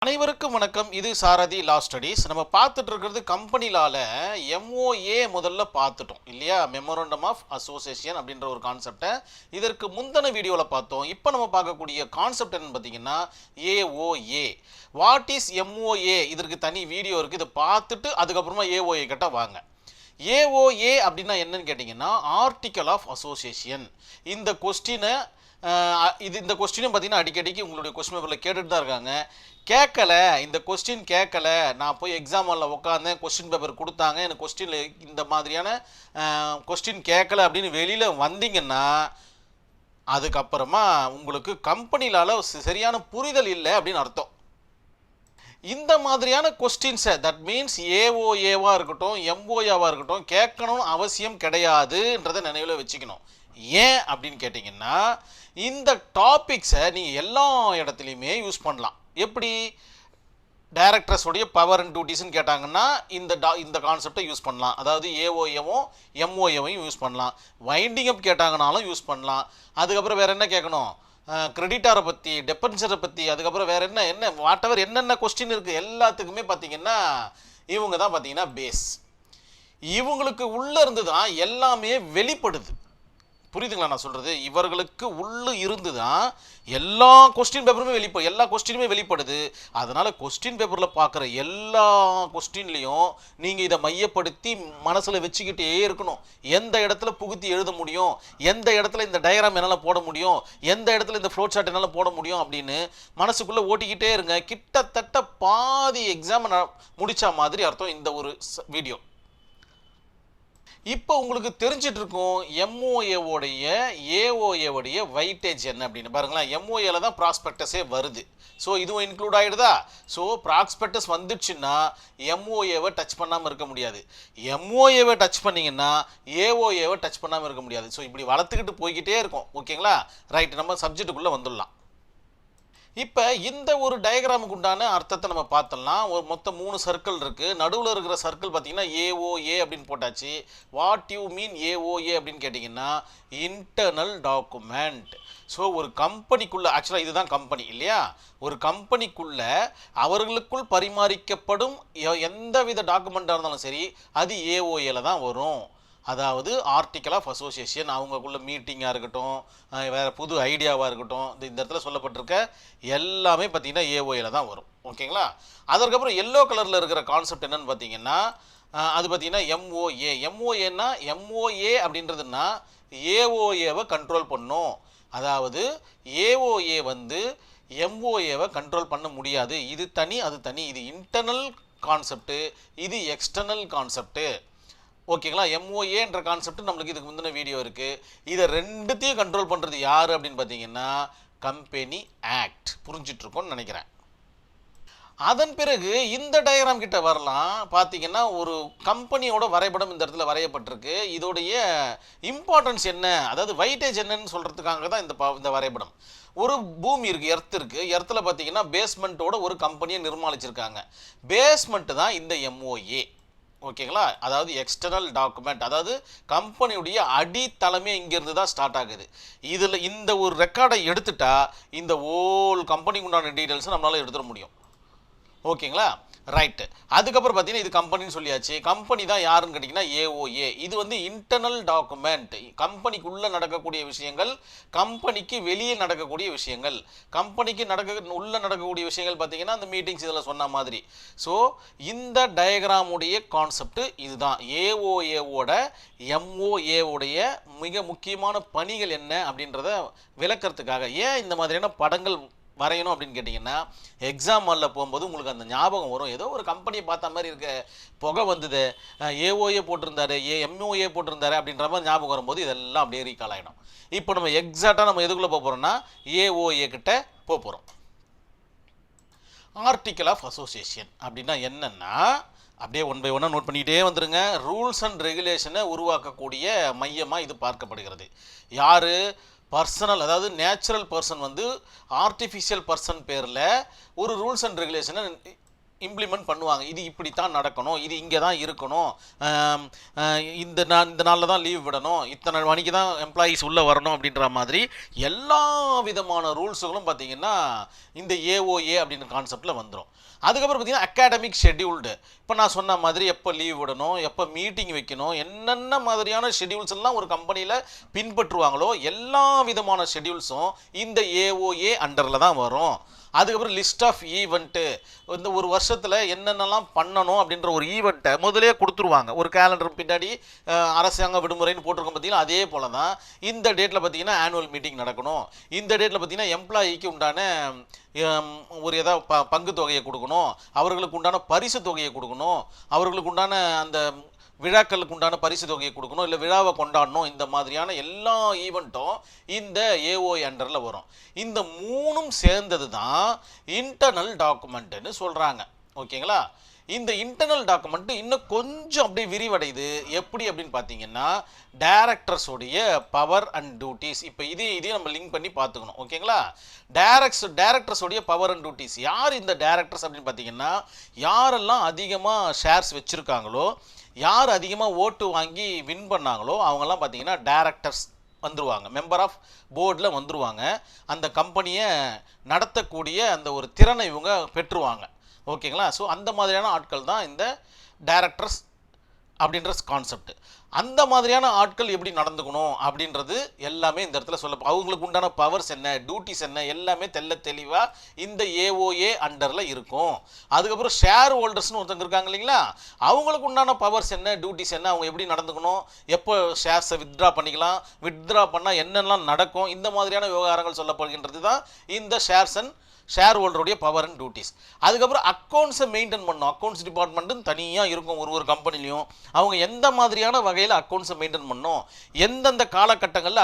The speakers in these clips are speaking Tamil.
அனைவருக்கும் வணக்கம். இது சாரதி லா ஸ்டடீஸ். நம்ம பார்த்துட்டு இருக்கிறது கம்பெனி லால எம்ஓஏ முதல்ல பார்த்துட்டோம் இல்லையா? மெமோரண்டம் ஆஃப் அசோசியேஷன் அப்படின்ற ஒரு கான்செப்டை இதற்கு முந்தின வீடியோவில் பார்த்தோம். இப்போ நம்ம பார்க்கக்கூடிய கான்செப்ட் என்னன்னு பார்த்தீங்கன்னா ஏஓஏ. What is MOA? இதற்கு தனி வீடியோ இருக்குது. இதை பார்த்துட்டு அதுக்கப்புறமா ஏஓஏ கிட்ட வாங்க. ஏஓஏ அப்படின்னா என்னன்னு கேட்டிங்கன்னா ஆர்டிக்கல் ஆஃப் அசோசியேஷன். இந்த கொஸ்டினை இந்த கொஸ்டினும் பார்த்தீங்கன்னா அடிக்கடிக்கு உங்களுடைய கொஸ்டின் பேப்பரில் கேட்டுட்டு தான் இருக்காங்க. இந்த கொஸ்டின் கேட்கல, நான் போய் எக்ஸாம் ஹாலில் உட்காந்தேன், கொஸ்டின் பேப்பர் கொடுத்தாங்க, எனக்கு கொஸ்டினில் இந்த மாதிரியான கொஸ்டின் கேட்கல அப்படின்னு வெளியில் வந்தீங்கன்னா அதுக்கப்புறமா உங்களுக்கு கம்பெனிலால சரியான புரிதல் இல்லை அப்படின்னு அர்த்தம். இந்த மாதிரியான கொஸ்டின்ஸை தட் மீன்ஸ் ஏஓஏவாக இருக்கட்டும் எம்ஓஏவாக இருக்கட்டும் கேட்கணும்னு அவசியம் கிடையாதுன்றதை நினைவில் வச்சுக்கணும். ஏன் அப்படின்னு கேட்டிங்கன்னா இந்த டாபிக்ஸை நீங்கள் எல்லா இடத்துலையுமே யூஸ் பண்ணலாம். எப்படி? டைரக்டர்ஸோடைய பவர் அண்ட் டியூட்டிஸ்ன்னு கேட்டாங்கன்னா இந்த கான்செப்டை யூஸ் பண்ணலாம். அதாவது ஏஓஏவும் எம்ஓஏவையும் யூஸ் பண்ணலாம். வைண்டிங் அப் கேட்டாங்கனாலும் யூஸ் பண்ணலாம். அதுக்கப்புறம் வேறு என்ன கேட்கணும்? கிரெடிட்டாரை பற்றி, டெபென்சரை பற்றி, அதுக்கப்புறம் வேறு என்ன வாட் எவர் என்னென்ன கொஸ்டின் இருக்குது எல்லாத்துக்குமே பார்த்தீங்கன்னா இவங்க தான் பார்த்தீங்கன்னா பேஸ். இவங்களுக்கு உள்ளே இருந்து தான் எல்லாமே வெளிப்படுது. புரியுதுங்களா நான் சொல்கிறது? இவர்களுக்கு உள்ளே இருந்து தான் எல்லா கொஸ்டின் பேப்பருமே எல்லா கொஸ்டினுமே வெளிப்படுது. அதனால் கொஸ்டின் பேப்பரில் பார்க்குற எல்லா கொஸ்டின்லேயும் நீங்கள் இதை மையப்படுத்தி மனசில் வச்சுக்கிட்டே இருக்கணும். எந்த இடத்துல புகுத்தி எழுத முடியும், எந்த இடத்துல இந்த டயக்ராம் என்னால் போட முடியும், எந்த இடத்துல இந்த ஃப்ளோ சார்ட் என்னால் போட முடியும் அப்படின்னு மனசுக்குள்ளே ஓட்டிக்கிட்டே இருங்க. கிட்டத்தட்ட பாதி எக்ஸாம் முடித்த மாதிரி அர்த்தம் இந்த ஒரு வீடியோ. இப்போ உங்களுக்கு தெரிஞ்சிட்டு இருக்கும் எம்ஓஏவோடைய ஏஓஏவுடைய வைட்டேஜ் என்ன அப்படின்னு பாருங்களேன். எம்ஓஏல தான் ப்ராஸ்பெக்டஸே வருது. ஸோ இதுவும் இன்க்ளூட் ஆகிடுதா? ஸோ ப்ராஸ்பெக்டஸ் வந்துடுச்சுன்னா எம்ஓஏவை டச் பண்ணாமல் இருக்க முடியாது. எம்ஓஏவை டச் பண்ணிங்கன்னா ஏஓஏவை டச் பண்ணாமல் இருக்க முடியாது. ஸோ இப்படி வளர்த்துக்கிட்டு போய்கிட்டே இருக்கும். ஓகேங்களா? ரைட், நம்ம சப்ஜெக்டுக்குள்ளே வந்துடலாம். இப்போ இந்த ஒரு டயக்ராமுக்கு உண்டான அர்த்தத்தை நம்ம பார்த்தோம்னா மொத்தம் 3 சர்க்கிள் இருக்குது. நடுவில் இருக்கிற சர்க்கிள் பார்த்தீங்கன்னா ஏஓஏ அப்படின்னு போட்டாச்சு. வாட் யூ மீன் ஏஓஏ அப்படின்னு கேட்டிங்கன்னா இன்டர்னல் டாக்குமெண்ட். ஸோ ஒரு கம்பெனிக்குள்ளே, ஆக்சுவலாக இதுதான் கம்பெனி இல்லையா? ஒரு கம்பெனிக்குள்ளே அவர்களுக்குள் பரிமாறிக்கப்படும் எந்த வித டாக்குமெண்ட்டாக இருந்தாலும் சரி அது ஏஓஏல தான் வரும். அதாவது ஆர்டிக்கல் ஆஃப் அசோசியேஷன், அவங்களுக்குள்ள மீட்டிங்காக இருக்கட்டும், வேறு புது ஐடியாவாக இருக்கட்டும், இந்த இடத்துல சொல்லப்பட்டிருக்க எல்லாமே பார்த்தீங்கன்னா ஏஓஏல தான் வரும். ஓகேங்களா? அதற்கப்புறம் எல்லோ கலரில் இருக்கிற கான்செப்ட் என்னன்னு பார்த்தீங்கன்னா அது பார்த்தீங்கன்னா எம்ஓஏ. எம்ஓஏன்னா எம்ஓஏ அப்படின்றதுன்னா ஏஓஏவை கண்ட்ரோல் பண்ணும். அதாவது ஏஓஏ எம்ஓஏவை கண்ட்ரோல் பண்ண முடியாது. இது தனி, அது தனி. இது இன்டர்னல் கான்செப்டு, இது எக்ஸ்டர்னல் கான்செப்டு. ஓகேங்களா? எம்ஓஏன்ற கான்செப்ட் நம்மளுக்கு இதுக்கு முந்தின வீடியோ இருக்குது. இதை ரெண்டுத்தையும் கண்ட்ரோல் பண்ணுறது யார் அப்படின்னு பார்த்தீங்கன்னா கம்பெனி ஆக்ட். புரிஞ்சிட்ருக்கோன்னு நினைக்கிறேன். அதன் பிறகு இந்த டயக்ராம் கிட்ட வரலாம். பார்த்தீங்கன்னா ஒரு கம்பெனியோட வரைபடம் இந்த இடத்துல வரையப்பட்டிருக்கு. இதோடைய இம்பார்ட்டன்ஸ் என்ன, அதாவது வைட்டேஜ் என்னன்னு சொல்கிறதுக்காக தான் இந்த வரைபடம். ஒரு பூமி இருக்குது, எர்த் இருக்குது. எர்த்தில் பார்த்தீங்கன்னா பேஸ்மெண்ட்டோட ஒரு கம்பெனியை நிர்மாணிச்சிருக்காங்க. பேஸ்மெண்ட்டு தான் இந்த எம்ஓஏ. ஓகேங்களா? அதாவது எக்ஸ்டர்னல் டாக்குமெண்ட், அதாவது கம்பெனியுடைய அடித்தளமே இங்கேருந்து தான் ஸ்டார்ட் ஆகுது. இதில் இந்த ஒரு ரெக்கார்டை எடுத்துட்டா இந்த ஹோல் கம்பெனிக்கு உண்டான டீட்டெயில்ஸை நம்மளால் எடுத்துட முடியும். ஓகேங்களா? ரைட்டு. அதுக்கப்புறம் பார்த்தீங்கன்னா இது கம்பெனின்னு சொல்லியாச்சு. கம்பெனி தான் யாருன்னு கேட்டிங்கன்னா ஏஓஏ. இது இன்டர்னல் டாக்குமெண்ட். கம்பெனிக்குள்ளே நடக்கக்கூடிய விஷயங்கள், கம்பெனிக்கு வெளியே நடக்கக்கூடிய விஷயங்கள். கம்பெனிக்கு உள்ளே நடக்கக்கூடிய விஷயங்கள் பார்த்தீங்கன்னா அந்த மீட்டிங்ஸ் இதில் சொன்ன மாதிரி. ஸோ இந்த டயக்ராமுடைய கான்செப்ட் இதுதான். ஏஓஏவோட எம்ஓஏவுடைய மிக முக்கியமான பணிகள் என்ன அப்படின்றத விளக்கிறதுக்காக. ஏன் இந்த மாதிரியான படங்கள் வரையணும் அப்படின்னு கேட்டிங்கன்னா எக்ஸாம் ஹாலில் போகும்போது உங்களுக்கு அந்த ஞாபகம் வரும். ஏதோ ஒரு கம்பெனியை பார்த்த மாதிரி இருக்க, புகை வந்தது, ஏஓஏ போட்டிருந்தாரு, எம்ஓஏ போட்டிருந்தாரு அப்படின்ற மாதிரி ஞாபகம் வரும்போது இதெல்லாம் அப்படியே ரீகால் ஆகிடும். இப்போ நம்ம எக்ஸாக்டாக நம்ம எதுக்குள்ளே போக போகிறோம்னா ஏஓஏ கிட்ட போக போகிறோம். ஆர்டிக்கல் ஆஃப் அசோசியேஷன் அப்படின்னா என்னென்னா அப்படியே ஒன் பை ஒன்னாக நோட் பண்ணிக்கிட்டே வந்துடுங்க. ரூல்ஸ் அண்ட் ரெகுலேஷனை உருவாக்கக்கூடிய மையமாக இது பார்க்கப்படுகிறது. யார்? பர்சனல், அதாவது நேச்சுரல் பர்சன் ஆர்டிஃபிஷியல் பர்சன் பேரில் ஒரு ரூல்ஸ் அண்ட் ரெகுலேஷனை இம்ப்ளிமெண்ட் பண்ணுவாங்க. இது இப்படித்தான் நடக்கணும், இது இங்கே தான் இருக்கணும், இந்த நாளில் தான் லீவ் விடணும், இத்தனை மணிக்கு தான் எம்ப்ளாயீஸ் உள்ளே வரணும் அப்படின்ற மாதிரி எல்லா விதமான ரூல்ஸுகளும் பார்த்தீங்கன்னா இந்த ஏஓஏ அப்படின்ற கான்செப்டில் வந்துடும். அதுக்கப்புறம் பார்த்தீங்கன்னா அகாடமிக் ஷெட்யூல்டு. இப்போ நான் சொன்ன மாதிரி எப்போ லீவ் விடணும், எப்போ மீட்டிங் வைக்கணும், என்னென்ன மாதிரியான ஷெட்யூல்ஸ் எல்லாம் ஒரு கம்பெனியில் பின்பற்றுவாங்களோ எல்லா விதமான ஷெட்யூல்ஸும் இந்த ஏஓஏ அண்டரில் தான் வரும். அதுக்கப்புறம் லிஸ்ட் ஆஃப் ஈவெண்ட்டு, இந்த ஒரு வருஷத்தில் என்னென்னலாம் பண்ணணும் அப்படின்ற ஒரு ஈவெண்ட்டை முதலே கொடுத்துருவாங்க. ஒரு கேலண்டர் பின்னாடி அரசாங்க விடுமுறைன்னு போட்டிருக்கோம் பார்த்தீங்கன்னா, அதே போல் தான் இந்த டேட்டில் பார்த்தீங்கன்னா ஆனுவல் மீட்டிங் நடக்கணும், இந்த டேட்டில் பார்த்தீங்கன்னா எம்ப்ளாயிக்கு உண்டான ஒரு ஏதாவது பங்கு தொகையை கொடுக்கணும், அவர்களுக்கு உண்டான பரிசு தொகையை கொடுக்கணும், அவர்களுக்கு உண்டான அந்த விழாக்களுக்கு உண்டான பரிசு தொகையை கொடுக்கணும், இல்லை விழாவை கொண்டாடணும். இந்த மாதிரியான எல்லா ஈவெண்ட்டும் இந்த ஏஓஏ அண்டரில் வரும். இந்த மூணும் சேர்ந்தது தான் இன்டர்னல் டாக்குமெண்ட்டுன்னு சொல்கிறாங்க. ஓகேங்களா? இந்த இன்டர்னல் டாக்குமெண்ட் இன்னும் கொஞ்சம் அப்படியே விரிவடையுது. எப்படி அப்படின்னு பார்த்தீங்கன்னா, டைரக்டர்ஸோடைய பவர் அண்ட் டியூட்டிஸ். இப்போ இதையும் நம்ம லிங்க் பண்ணி பார்த்துக்கணும். ஓகேங்களா? டைரக்டர்ஸோடைய பவர் அண்ட் டியூட்டிஸ். யார் இந்த டைரக்டர்ஸ் அப்படின்னு பார்த்தீங்கன்னா, யாரெல்லாம் அதிகமாக ஷேர்ஸ் வச்சுருக்காங்களோ, யார் அதிகமாக ஓட்டு வாங்கி வின் பண்ணாங்களோ அவங்கெல்லாம் பார்த்தீங்கன்னா டைரக்டர்ஸ் வந்துருவாங்க, மெம்பர் ஆஃப் போர்டில் வந்துருவாங்க. அந்த கம்பெனியை நடத்தக்கூடிய அந்த ஒரு திறனை இவங்க பெற்றுவாங்க. ஓகேங்களா? ஸோ அந்த மாதிரியான ஆட்கள் தான் இந்த டைரக்டர்ஸ் அப்படின்ற கான்செப்ட். அந்த மாதிரியான ஆட்கள் எப்படி நடந்துக்கணும் அப்படின்றது எல்லாமே இந்த இடத்துல சொல்ல, அவங்களுக்கு உண்டான பவர்ஸ் என்ன, டியூட்டிஸ் என்ன, எல்லாமே தெளிவாக இந்த ஏஓஏ அண்டரில் இருக்கும். அதுக்கப்புறம் ஷேர் ஹோல்டர்ஸ்னு ஒருத்தங்க இருக்காங்க இல்லைங்களா, அவங்களுக்கு உண்டான பவர்ஸ் என்ன, டியூட்டிஸ் என்ன, அவங்க எப்படி நடந்துக்கணும், எப்போ ஷேர்ஸை வித்ட்ரா பண்ணிக்கலாம், வித்ட்ரா பண்ணால் என்னெல்லாம் நடக்கும், இந்த மாதிரியான விவகாரங்கள் சொல்லப்படுகின்றது தான் இந்த ஷேர் ஹோல்டருடைய பவர் அண்ட் டியூட்டிஸ். அதுக்கப்புறம் அக்கௌண்ட்ஸை மெயின்டைன் பண்ணணும். அக்கௌண்ட்ஸ் டிபார்ட்மெண்ட்டுன்னு தனியாக இருக்கும் ஒரு கம்பெனிலையும். அவங்க எந்த மாதிரியான வகையில் அக்கௌண்ட்ஸை மெயின்டைன் பண்ணணும், எந்தெந்த காலகட்டங்களில்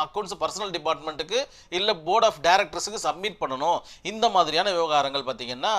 அக்கௌண்ட்ஸ் பர்சனல் டிபார்ட்மெண்ட்டுக்கு இல்லை போர்ட் ஆஃப் டைரக்டர்ஸுக்கு சப்மிட் பண்ணணும், இந்த மாதிரியான விவகாரங்கள் பார்த்திங்கன்னா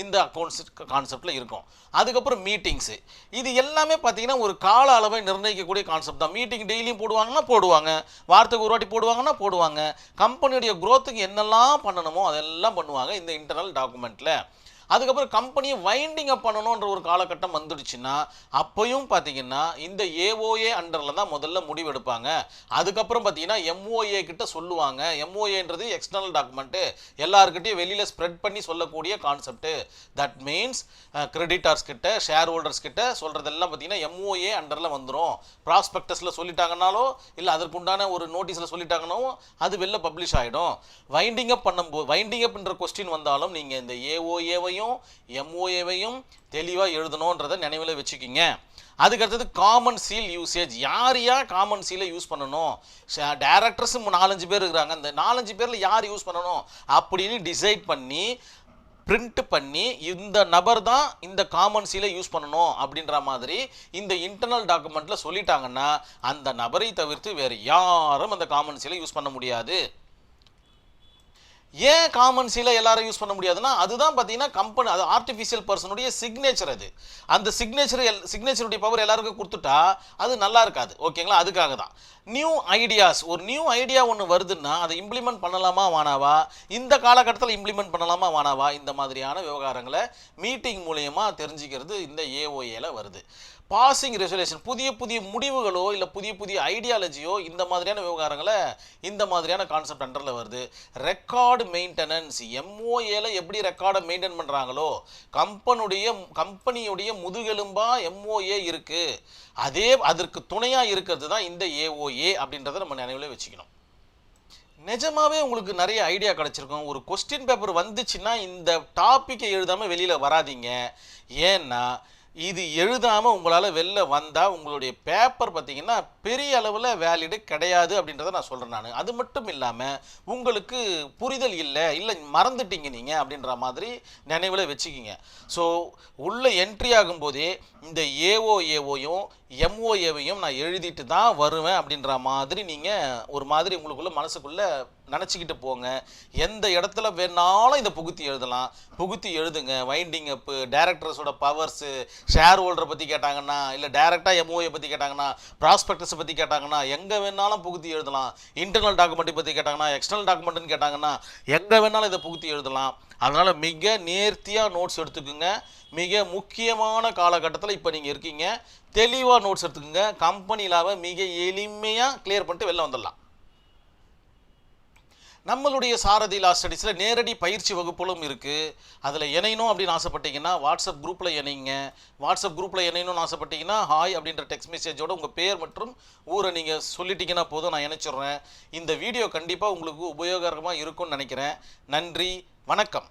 இந்த அக்கௌண்ட்ஸ் கான்செப்டில் இருக்கும். அதுக்கப்புறம் மீட்டிங்ஸு, இது எல்லாமே பார்த்திங்கன்னா ஒரு கால அளவை நிர்ணயிக்கக்கூடிய கான்செப்ட் தான். மீட்டிங் டெய்லியும் போடுவாங்கன்னா போடுவாங்க, வாரத்துக்கு ஒரு வாட்டி போடுவாங்கன்னா போடுவாங்க. கம்பெனியுடைய க்ரோத்துக்கு என்னெல்லாம் பண்ணணுமோ அதெல்லாம் பண்ணுவாங்க இந்த இன்டர்னல் டாக்குமெண்ட்டில். அதுக்கப்புறம் கம்பெனியை வைண்டிங் அப் பண்ணணுன்ற ஒரு காலகட்டம் வந்துடுச்சுன்னா அப்பையும் பார்த்தீங்கன்னா இந்த ஏஓஏ அண்டரில் தான் முதல்ல முடிவெடுப்பாங்க. அதுக்கப்புறம் பார்த்தீங்கன்னா எம்ஓஏ கிட்ட சொல்லுவாங்க. எம்ஓஏன்றது எக்ஸ்டர்னல் டாக்குமெண்ட்டு, எல்லாருக்கிட்டையும் வெளியில் ஸ்ப்ரெட் பண்ணி சொல்லக்கூடிய கான்செப்ட்டு. தட் மீன்ஸ் கிரெடிட்டார்ஸ் கிட்ட, ஷேர் ஹோல்டர்ஸ் கிட்ட சொல்கிறதெல்லாம் பார்த்தீங்கன்னா எம்ஓஏ அண்டரில் வந்துடும். ப்ராஸ்பெக்டஸில் சொல்லிட்டாங்கனாலோ இல்லை அதற்குண்டான ஒரு நோட்டீஸில் சொல்லிட்டாங்கன்னோ அது வெளில பப்ளிஷ் ஆகிடும். வைண்டிங் அப் பண்ணும்போது, வைண்டிங் அப்ன்ற கொஸ்டின் வந்தாலும் நீங்கள் இந்த ஏஓஏவையும் எம்ஓஏவையும் தெளிவாக எழுதணுன்றதை நினைவில் வச்சுக்கிங்க. அதுக்கடுத்தது காமன் சீல் யூசேஜ். யார் காமன் சீலை யூஸ் பண்ணணும், டைரக்டர்ஸ் 4-5 பேர் இருக்கிறாங்க, அந்த 4-5 பேரில் யார் யூஸ் பண்ணணும் அப்படின்னு டிசைட் பண்ணி பிரிண்ட் பண்ணி இந்த நபர் தான் இந்த காமன் சீலை யூஸ் பண்ணணும் அப்படின்ற மாதிரி இந்த இன்டர்னல் டாக்குமெண்ட்டில் சொல்லிட்டாங்கன்னா அந்த நபரை தவிர்த்து வேறு யாரும் அந்த காமன் சீலை யூஸ் பண்ண முடியாது. ஏன் காமன் சீலை எல்லாரும் யூஸ் பண்ண முடியாதுன்னா, அதுதான் பார்த்தீங்கன்னா கம்பெனி, அது ஆர்டிஃபிஷியல் பர்சனுடைய சிக்னேச்சர். அது அந்த சிக்னேச்சருடைய பவர் எல்லாருக்கும் கொடுத்துட்டா அது நல்லா இருக்காது. ஓகேங்களா? அதுக்காக தான் நியூ ஐடியாஸ். ஒரு நியூ ஐடியா ஒன்று வருதுன்னா அதை இம்ப்ளிமெண்ட் பண்ணலாமா வானாவா, இந்த காலகட்டத்தில் இம்ப்ளிமெண்ட் பண்ணலாமா வானாவா, இந்த மாதிரியான விவகாரங்களை மீட்டிங் மூலயமா தெரிஞ்சுக்கிறது இந்த ஏஓஏல வருது. பாசிங் ரெசல்யூஷன், புதிய முடிவுகளோ இல்லை புதிய ஐடியாலஜியோ, இந்த மாதிரியான விவகாரங்களை இந்த மாதிரியான கான்செப்ட் அண்டரில் வருது. ரெக்கார்டு மெயின்டெனன்ஸ், எம்ஓஏல எப்படி ரெக்கார்டை மெயின்டைன் பண்ணுறாங்களோ, கம்பெனியுடைய முதுகெலும்பா எம்ஓஏ இருக்குது, அதற்கு துணையாக இருக்கிறது தான் இந்த ஏஓஏ அப்படின்றத நம்ம நினைவில் வச்சுக்கணும். நிஜமாவே உங்களுக்கு நிறைய ஐடியா கிடச்சிருக்கும். ஒரு கொஸ்டின் பேப்பர் வந்துச்சுன்னா இந்த டாப்பிக்கை எழுதாமல் வெளியில் வராதிங்க. ஏன்னா இது எழுதாமல் உங்களால் வெளில வந்தால் உங்களுடைய பேப்பர் பார்த்திங்கன்னா பெரிய அளவில் வேலிடு கிடையாது அப்படின்றத நான் சொல்கிறேன். அது மட்டும் இல்லாமல் உங்களுக்கு புரிதல் இல்லை மறந்துட்டீங்க நீங்கள் அப்படின்ற மாதிரி நினைவில் வச்சுக்கிங்க. ஸோ உள்ளே என்ட்ரி ஆகும்போதே இந்த ஏஓஏவையும் எம்ஓஏவையும் நான் எழுதிட்டு தான் வருவேன் அப்படின்ற மாதிரி நீங்கள் ஒரு மாதிரி உங்களுக்குள்ள மனசுக்குள்ளே நினச்சிக்கிட்டு போங்க. எந்த இடத்துல வேணாலும் இதை புகுத்தி எழுதுங்க. வைண்டிங் அப்பு, டைரக்டர்ஸோட பவர்ஸு, ஷேர் ஹோல்டரை பற்றி கேட்டாங்கன்னா, இல்லை டைரெக்டாக எம்ஓஏ பற்றி கேட்டாங்கன்னா, ப்ராஸ்பெக்டஸை பற்றி கேட்டாங்கன்னா எங்கே வேணாலும் புகுத்தி எழுதலாம். இன்டர்னல் டாக்குமெண்ட்டை பற்றி கேட்டாங்கன்னா, எக்ஸ்டர்னல் டாக்குமெண்ட்டுன்னு கேட்டாங்கன்னா எங்கே வேணாலும் இதை புகுத்தி எழுதலாம். அதனால் மிக நேர்த்தியாக நோட்ஸ் எடுத்துக்கோங்க. மிக முக்கியமான காலகட்டத்தில் இப்போ நீங்கள் இருக்கீங்க. தெளிவாக நோட்ஸ் எடுத்துக்கோங்க. கம்பெனியில் மிக எளிமையாக கிளியர் பண்ணிட்டு வெளில வந்துடலாம். நம்மளுடைய சாரதி லா ஸ்டடீஸில் நேரடி பயிற்சி வகுப்புகளும் இருக்குது. அதில் இணையணும் அப்படின்னு ஆசைப்பட்டீங்கன்னா வாட்ஸ்அப் குரூப்பில் இணைங்க. வாட்ஸ்அப் குரூப்பில் இணையணும்னு ஆசைப்பட்டீங்கன்னா ஹாய் அப்படின்ற டெக்ஸ்ட் மெசேஜோட உங்கள் பேர் மற்றும் ஊரை நீங்கள் சொல்லிட்டீங்கன்னா போதும், நான் இணைச்சிடுறேன். இந்த வீடியோ கண்டிப்பாக உங்களுக்கு உபயோகரமாக இருக்கும்னு நினைக்கிறேன். நன்றி, வணக்கம்.